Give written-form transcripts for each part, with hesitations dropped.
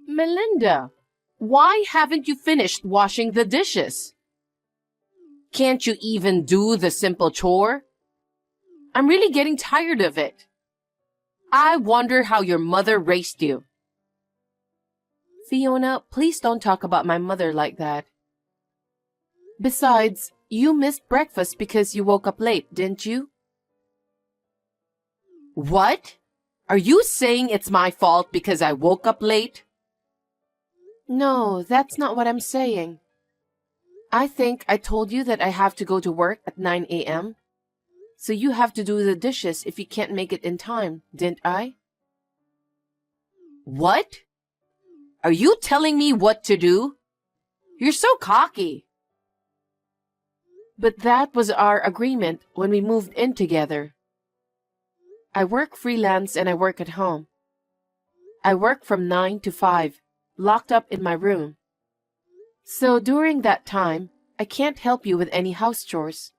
Melinda, why haven't you finished washing the dishes? Can't you even do the simple chore? I'm really getting tired of it. I wonder how your mother raised you. Fiona, please don't talk about my mother like that. Besides, you missed breakfast because you woke up late, didn't you? What? Are you saying it's my fault because I woke up late? No, that's not what I'm saying. I think I told you that I have to go to work at 9 a.m. So you have to do the dishes if you can't make it in time, didn't I? What? Are you telling me what to do? You're so cocky. But that was our agreement when we moved in together. I work freelance and I work at home. I work from 9 to 5, locked up in my room. So during that time, I can't help you with any house chores.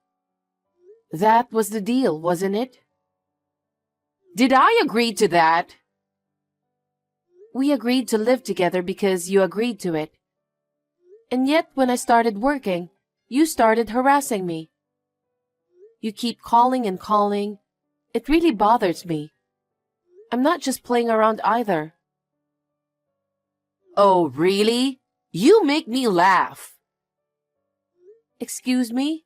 That was the deal, wasn't it? Did I agree to that? We agreed to live together because you agreed to it. And yet when I started working, you started harassing me. You keep calling and calling. It really bothers me. I'm not just playing around either. Oh, really? You make me laugh. Excuse me?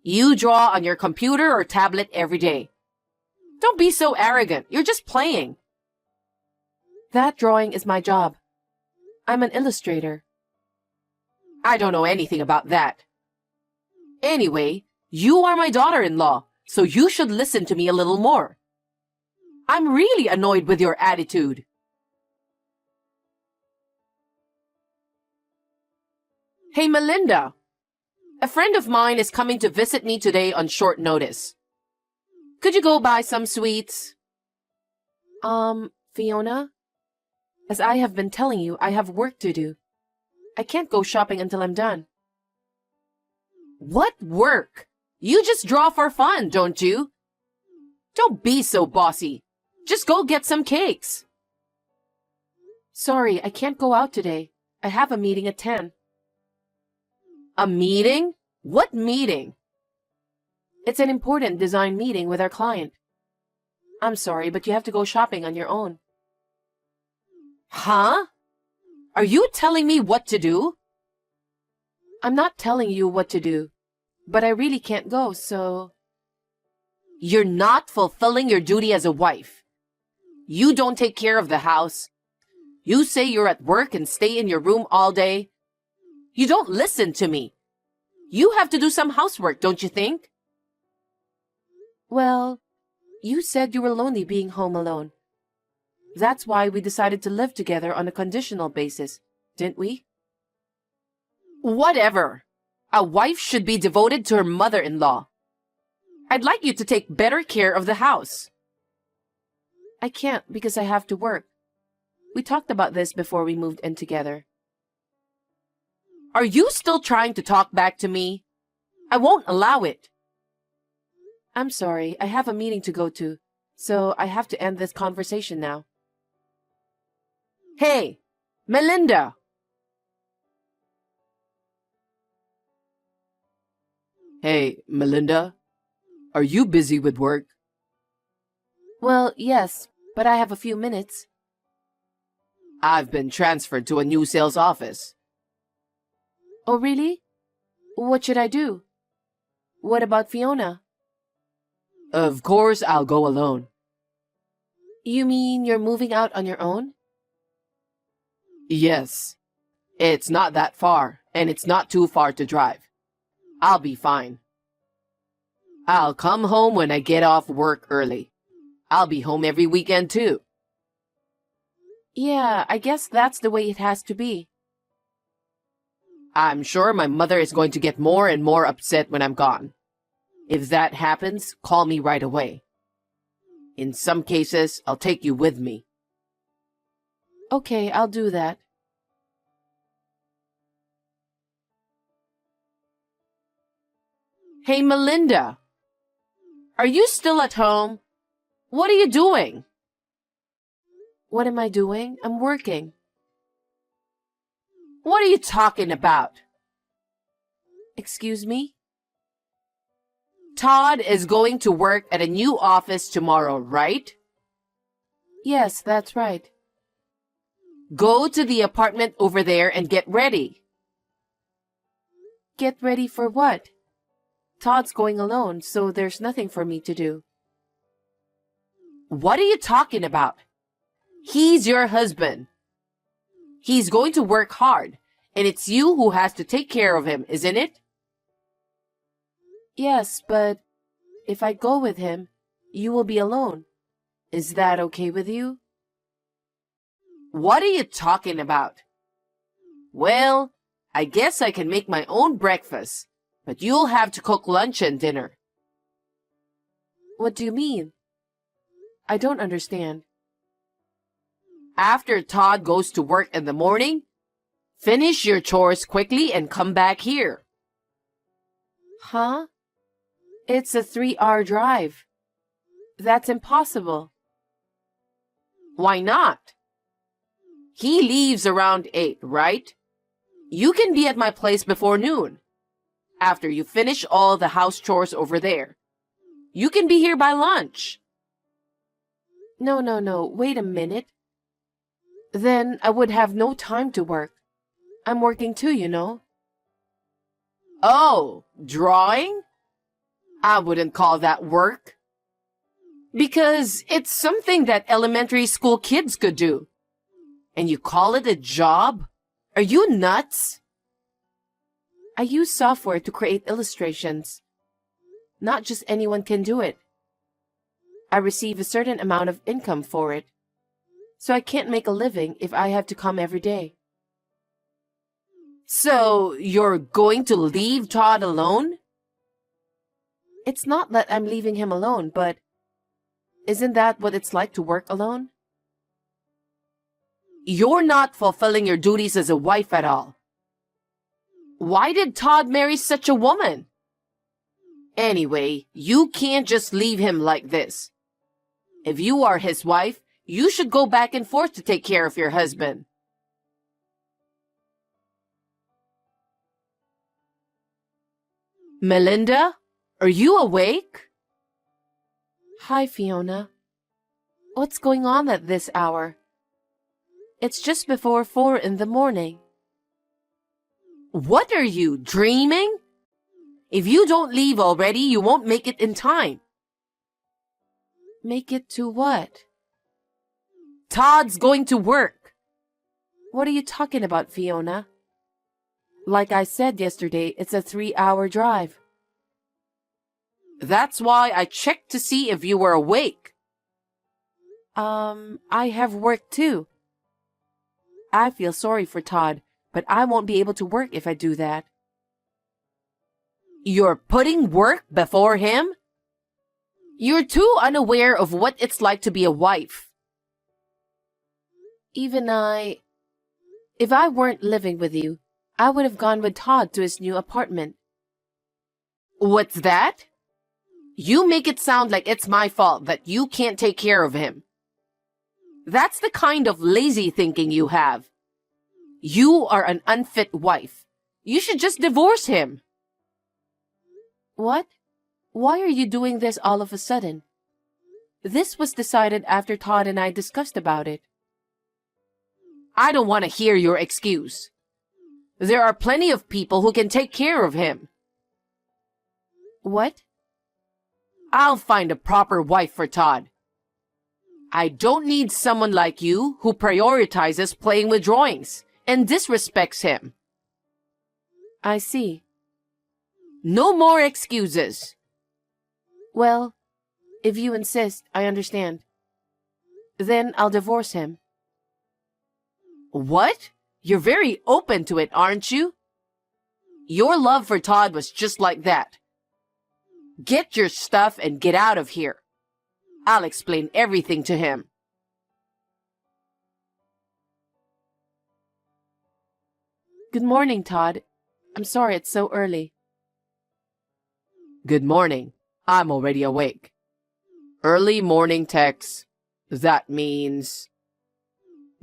You draw on your computer or tablet every day. Don't be so arrogant. You're just playing. That drawing is my job. I'm an illustrator. I don't know anything about that. Anyway, you are my daughter-in-law, so you should listen to me a little more. I'm really annoyed with your attitude. Hey, Melinda. A friend of mine is coming to visit me today on short notice. Could you go buy some sweets? Fiona? As I have been telling you, I have work to do. I can't go shopping until I'm done. What work? You just draw for fun, don't you? Don't be so bossy. Just go get some cakes. Sorry, I can't go out today. I have a meeting at 10. A meeting? What meeting? It's an important design meeting with our client. I'm sorry, but you have to go shopping on your own. Huh? Are you telling me what to do? I'm not telling you what to do, but I really can't go, so... You're not fulfilling your duty as a wife. You don't take care of the house. You say you're at work and stay in your room all day. You don't listen to me. You have to do some housework, don't you think? Well, you said you were lonely being home alone. That's why we decided to live together on a conditional basis, didn't we? Whatever. A wife should be devoted to her mother-in-law. I'd like you to take better care of the house. I can't because I have to work. We talked about this before we moved in together. Are you still trying to talk back to me? I won't allow it. I'm sorry, I have a meeting to go to, so I have to end this conversation now. Hey, Melinda! Hey, Melinda, are you busy with work? Well, yes, but I have a few minutes. I've been transferred to a new sales office. Oh, really? What should I do? What about Fiona? Of course I'll go alone. You mean you're moving out on your own? Yes. It's not that far, and it's not too far to drive. I'll be fine. I'll come home when I get off work early. I'll be home every weekend too. Yeah, I guess that's the way it has to be. I'm sure my mother is going to get more and more upset when I'm gone. If that happens, call me right away. In some cases, I'll take you with me. Okay, I'll do that. Hey, Melinda. Are you still at home? What are you doing? What am I doing? I'm working. What are you talking about? Excuse me? Todd is going to work at a new office tomorrow, right? Yes, that's right. Go to the apartment over there and get ready. Get ready for what? Todd's going alone, so there's nothing for me to do. What are you talking about? He's your husband. He's going to work hard, and it's you who has to take care of him, isn't it? Yes, but if I go with him, you will be alone. Is that okay with you? What are you talking about? Well, I guess I can make my own breakfast, but you'll have to cook lunch and dinner. What do you mean? I don't understand. After Todd goes to work in the morning, finish your chores quickly and come back here. Huh? It's a 3-hour drive. That's impossible. Why not? He leaves around 8, right? You can be at my place before noon. After you finish all the house chores over there. You can be here by lunch. No, wait a minute. Then I would have no time to work. I'm working too, you know. Oh, drawing? I wouldn't call that work. Because it's something that elementary school kids could do. And you call it a job? Are you nuts? I use software to create illustrations. Not just anyone can do it. I receive a certain amount of income for it. So I can't make a living if I have to come every day. So you're going to leave Todd alone? It's not that I'm leaving him alone, but isn't that what it's like to work alone? You're not fulfilling your duties as a wife at all. Why did Todd marry such a woman? Anyway, you can't just leave him like this. If you are his wife, you should go back and forth to take care of your husband. Melinda, are you awake? Hi, Fiona. What's going on at this hour? It's just before 4 in the morning. What are you, dreaming? If you don't leave already, you won't make it in time. Make it to what? Todd's going to work. What are you talking about, Fiona? Like I said yesterday, it's a 3-hour drive. That's why I checked to see if you were awake. I have work too. I feel sorry for Todd, but I won't be able to work if I do that. You're putting work before him? You're too unaware of what it's like to be a wife. If I weren't living with you, I would have gone with Todd to his new apartment. What's that? You make it sound like it's my fault that you can't take care of him. That's the kind of lazy thinking you have. You are an unfit wife. You should just divorce him. What? Why are you doing this all of a sudden? This was decided after Todd and I discussed about it. I don't want to hear your excuse. There are plenty of people who can take care of him. What? I'll find a proper wife for Todd. I don't need someone like you who prioritizes playing with drawings and disrespects him. I see. No more excuses. Well, if you insist, I understand. Then I'll divorce him. What? You're very open to it, aren't you? Your love for Todd was just like that. Get your stuff and get out of here. I'll explain everything to him. Good morning, Todd. I'm sorry it's so early. Good morning. I'm already awake. Early morning text. That means...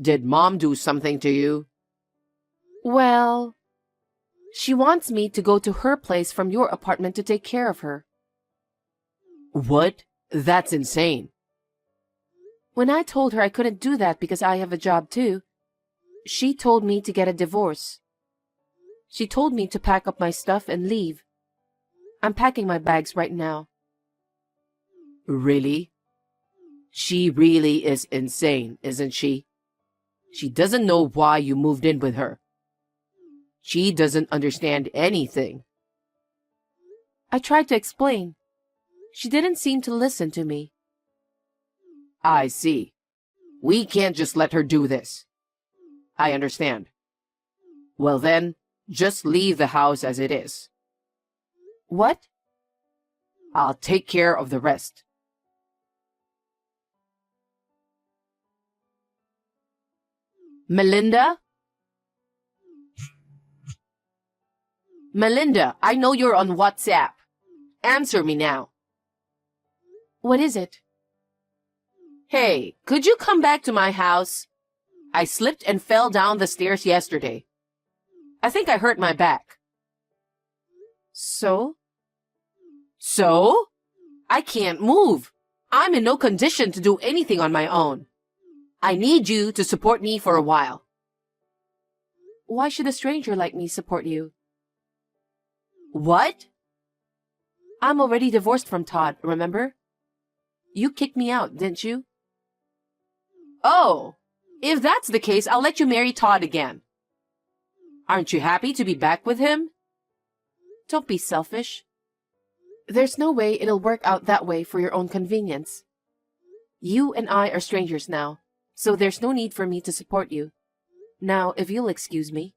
Did Mom do something to you? Well, she wants me to go to her place from your apartment to take care of her. What? That's insane. When I told her I couldn't do that because I have a job too, she told me to get a divorce. She told me to pack up my stuff and leave. I'm packing my bags right now. Really? She really is insane, isn't she? She doesn't know why you moved in with her. She doesn't understand anything. I tried to explain. She didn't seem to listen to me. I see. We can't just let her do this. I understand. Well then, just leave the house as it is. What? I'll take care of the rest. Melinda? Melinda, I know you're on WhatsApp. Answer me now. What is it? Hey, could you come back to my house? I slipped and fell down the stairs yesterday. I think I hurt my back. So? So? I can't move. I'm in no condition to do anything on my own. I need you to support me for a while. Why should a stranger like me support you? What? I'm already divorced from Todd, remember? You kicked me out, didn't you? Oh, if that's the case, I'll let you marry Todd again. Aren't you happy to be back with him? Don't be selfish. There's no way it'll work out that way for your own convenience. You and I are strangers now, so there's no need for me to support you. Now, if you'll excuse me.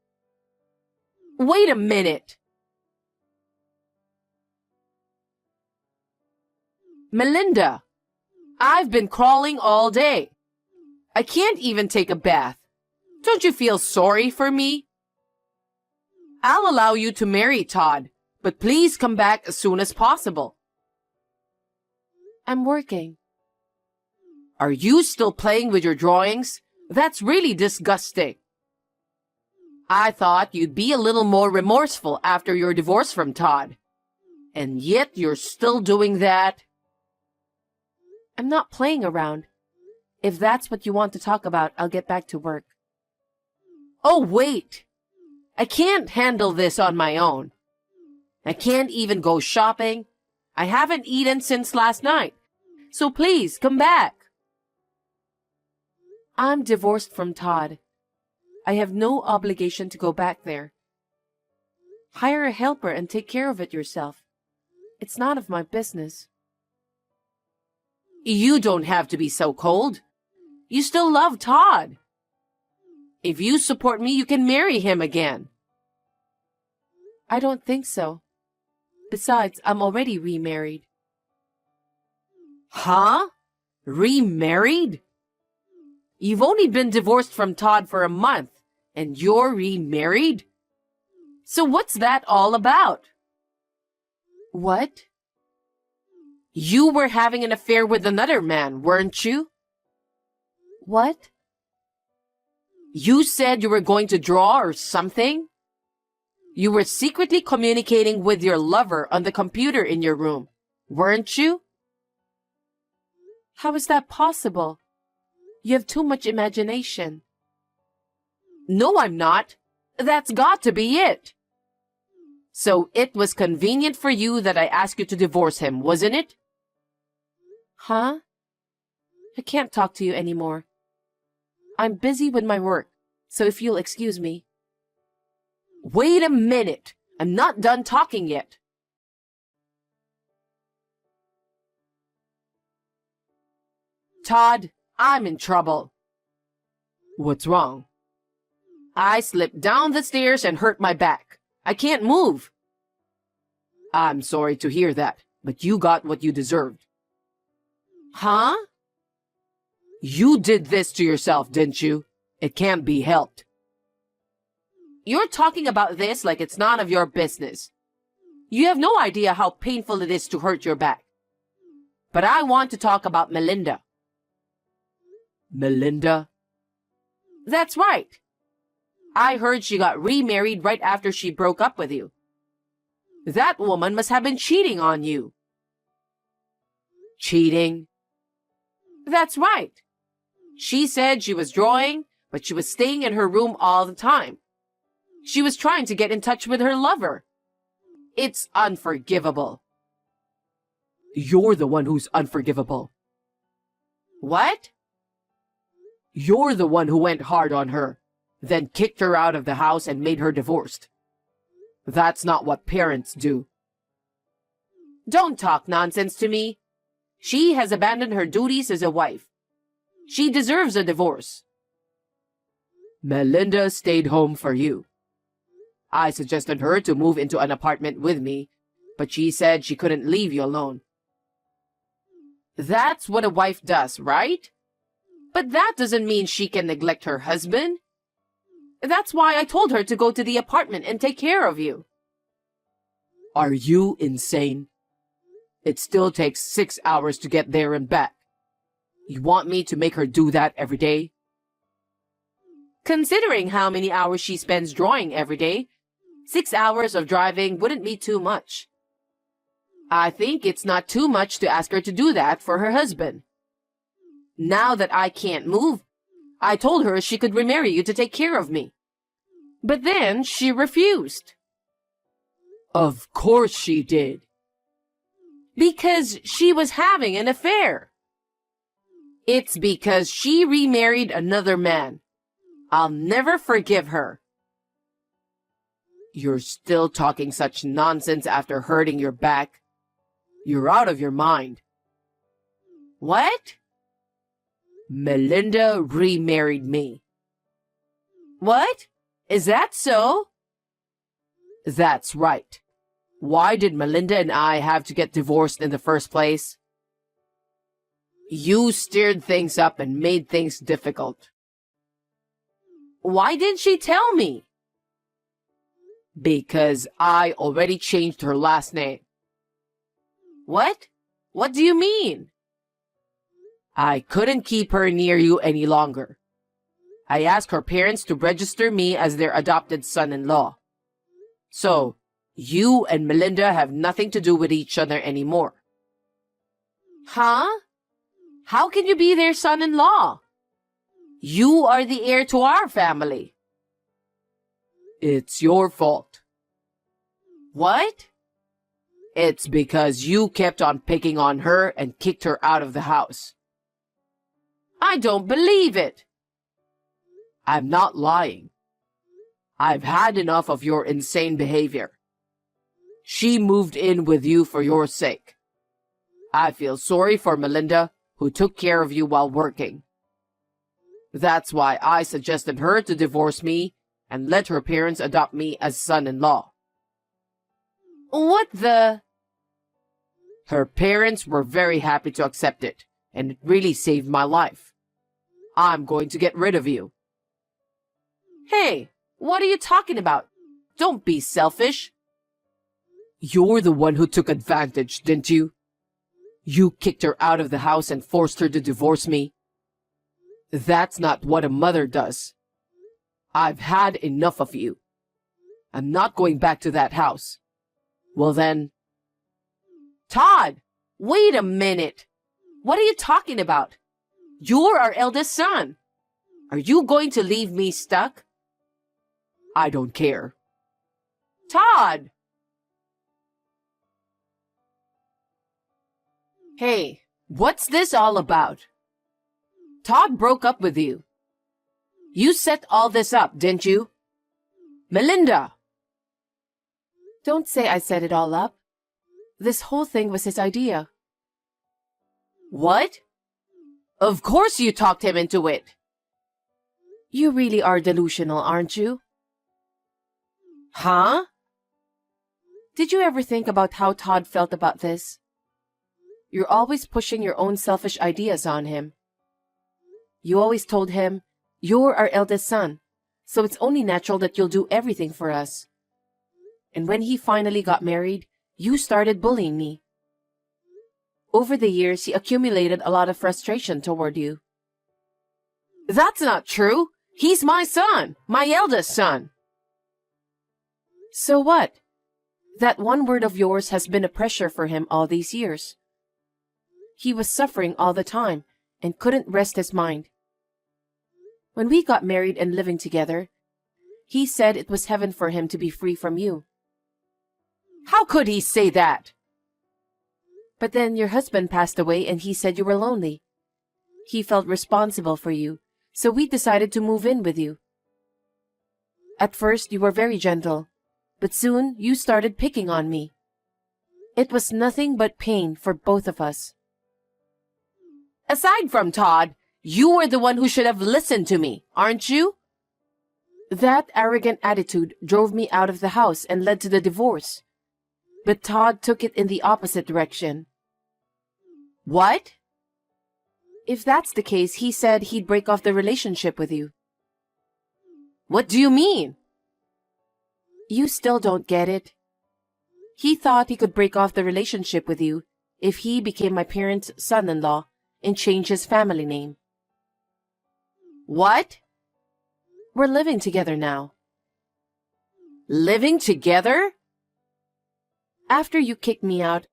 Wait a minute! Melinda, I've been crawling all day. I can't even take a bath. Don't you feel sorry for me? I'll allow you to marry Todd, but please come back as soon as possible. I'm working. Are you still playing with your drawings? That's really disgusting. I thought you'd be a little more remorseful after your divorce from Todd. And yet you're still doing that? I'm not playing around. If that's what you want to talk about, I'll get back to work. Oh, wait! I can't handle this on my own. I can't even go shopping. I haven't eaten since last night. So please, come back. I'm divorced from Todd. I have no obligation to go back there. Hire a helper and take care of it yourself. It's none of my business. You don't have to be so cold. You still love Todd. If you support me, you can marry him again. I don't think so. Besides, I'm already remarried. Huh? Remarried? You've only been divorced from Todd for a month, and you're remarried? So what's that all about? What? You were having an affair with another man, weren't you? What? You said you were going to draw or something? You were secretly communicating with your lover on the computer in your room, weren't you? How is that possible? You have too much imagination. No, I'm not. That's got to be it. So it was convenient for you that I asked you to divorce him, wasn't it? Huh? I can't talk to you anymore. I'm busy with my work, so if you'll excuse me. Wait a minute. I'm not done talking yet. Todd, I'm in trouble. What's wrong? I slipped down the stairs and hurt my back. I can't move. I'm sorry to hear that, but you got what you deserved. Huh? You did this to yourself, didn't you? It can't be helped. You're talking about this like it's none of your business. You have no idea how painful it is to hurt your back. But I want to talk about Melinda. Melinda? That's right. I heard she got remarried right after she broke up with you. That woman must have been cheating on you. Cheating? That's right. She said she was drawing, but she was staying in her room all the time. She was trying to get in touch with her lover. It's unforgivable. You're the one who's unforgivable. What? You're the one who went hard on her, then kicked her out of the house and made her divorced. That's not what parents do. Don't talk nonsense to me. She has abandoned her duties as a wife. She deserves a divorce. Melinda stayed home for you. I suggested her to move into an apartment with me, but she said she couldn't leave you alone. That's what a wife does, right? But that doesn't mean she can neglect her husband. That's why I told her to go to the apartment and take care of you. Are you insane? It still takes 6 hours to get there and back. You want me to make her do that every day? Considering how many hours she spends drawing every day, 6 hours of driving wouldn't be too much. I think it's not too much to ask her to do that for her husband. Now that I can't move, I told her she could remarry you to take care of me. But then she refused. Of course she did. Because she was having an affair. It's because she remarried another man. I'll never forgive her. You're still talking such nonsense after hurting your back. You're out of your mind. What? Melinda remarried me. What? Is that so? That's right. Why did Melinda and I have to get divorced in the first place? You stirred things up and made things difficult. Why didn't she tell me? Because I already changed her last name. What? What do you mean? I couldn't keep her near you any longer. I asked her parents to register me as their adopted son-in-law. So, you and Melinda have nothing to do with each other anymore. Huh? How can you be their son-in-law? You are the heir to our family. It's your fault. What? It's because you kept on picking on her and kicked her out of the house. I don't believe it. I'm not lying. I've had enough of your insane behavior. She moved in with you for your sake. I feel sorry for Melinda, who took care of you while working. That's why I suggested her to divorce me and let her parents adopt me as son-in-law. What the? Her parents were very happy to accept it, and it really saved my life. I'm going to get rid of you. Hey, what are you talking about? Don't be selfish. You're the one who took advantage, didn't you? You kicked her out of the house and forced her to divorce me. That's not what a mother does. I've had enough of you. I'm not going back to that house. Well then... Todd, wait a minute. What are you talking about? You're our eldest son. Are you going to leave me stuck? I don't care. Todd! Hey, what's this all about? Todd broke up with you. You set all this up, didn't you? Melinda! Don't say I set it all up. This whole thing was his idea. What? Of course you talked him into it. You really are delusional, aren't you? Huh? Did you ever think about how Todd felt about this? You're always pushing your own selfish ideas on him. You always told him, you're our eldest son, so it's only natural that you'll do everything for us. And when he finally got married, you started bullying me. Over the years, he accumulated a lot of frustration toward you. That's not true. He's my son, my eldest son. So what? That one word of yours has been a pressure for him all these years. He was suffering all the time and couldn't rest his mind. When we got married and living together, he said it was heaven for him to be free from you. How could he say that? But then your husband passed away and he said you were lonely. He felt responsible for you, so we decided to move in with you. At first you were very gentle, but soon you started picking on me. It was nothing but pain for both of us. Aside from Todd, you were the one who should have listened to me, aren't you? That arrogant attitude drove me out of the house and led to the divorce. But Todd took it in the opposite direction. What? If that's the case, he said he'd break off the relationship with you. What do you mean? You still don't get it. He thought he could break off the relationship with you if he became my parents' son-in-law and changed his family name. What? We're living together now. Living together? After you kicked me out,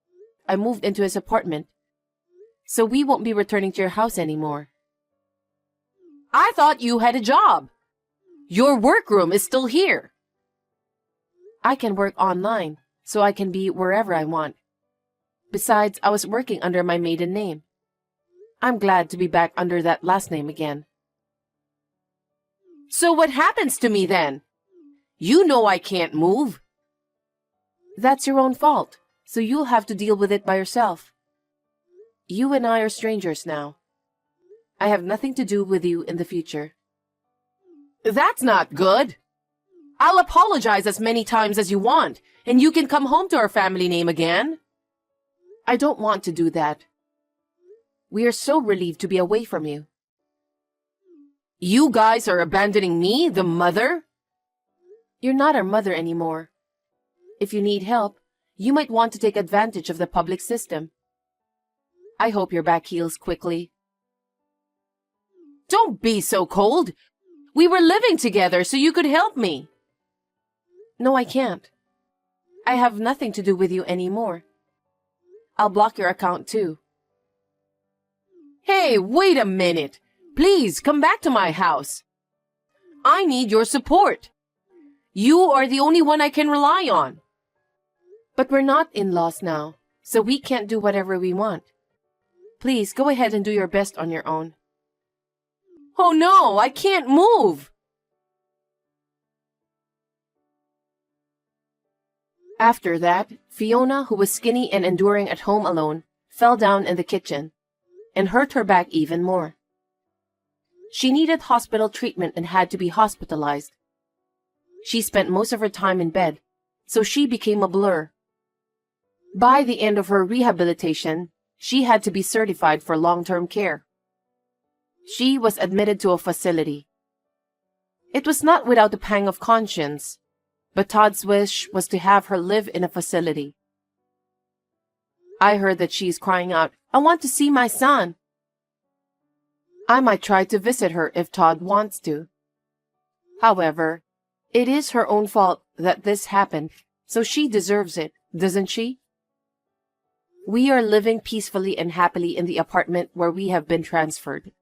I moved into his apartment, so we won't be returning to your house anymore. I thought you had a job. Your workroom is still here. I can work online, so I can be wherever I want. Besides, I was working under my maiden name. I'm glad to be back under that last name again. So what happens to me then? You know I can't move. That's your own fault, so you'll have to deal with it by yourself. You and I are strangers now. I have nothing to do with you in the future. That's not good. I'll apologize as many times as you want, and you can come home to our family name again. I don't want to do that. We are so relieved to be away from you. You guys are abandoning me, the mother? You're not our mother anymore. If you need help, you might want to take advantage of the public system. I hope your back heals quickly. Don't be so cold. We were living together so you could help me. No, I can't. I have nothing to do with you anymore. I'll block your account too. Hey, wait a minute. Please come back to my house. I need your support. You are the only one I can rely on. But we're not in-laws now, so we can't do whatever we want. Please go ahead and do your best on your own. Oh no, I can't move. After that, Fiona, who was skinny and enduring at home alone, fell down in the kitchen and hurt her back even more. She needed hospital treatment and had to be hospitalized. She spent most of her time in bed, so she became a blur. By the end of her rehabilitation, she had to be certified for long-term care. She was admitted to a facility. It was not without a pang of conscience, but Todd's wish was to have her live in a facility. I heard that she's crying out, "I want to see my son." I might try to visit her if Todd wants to. However, it is her own fault that this happened, so she deserves it, doesn't she? We are living peacefully and happily in the apartment where we have been transferred.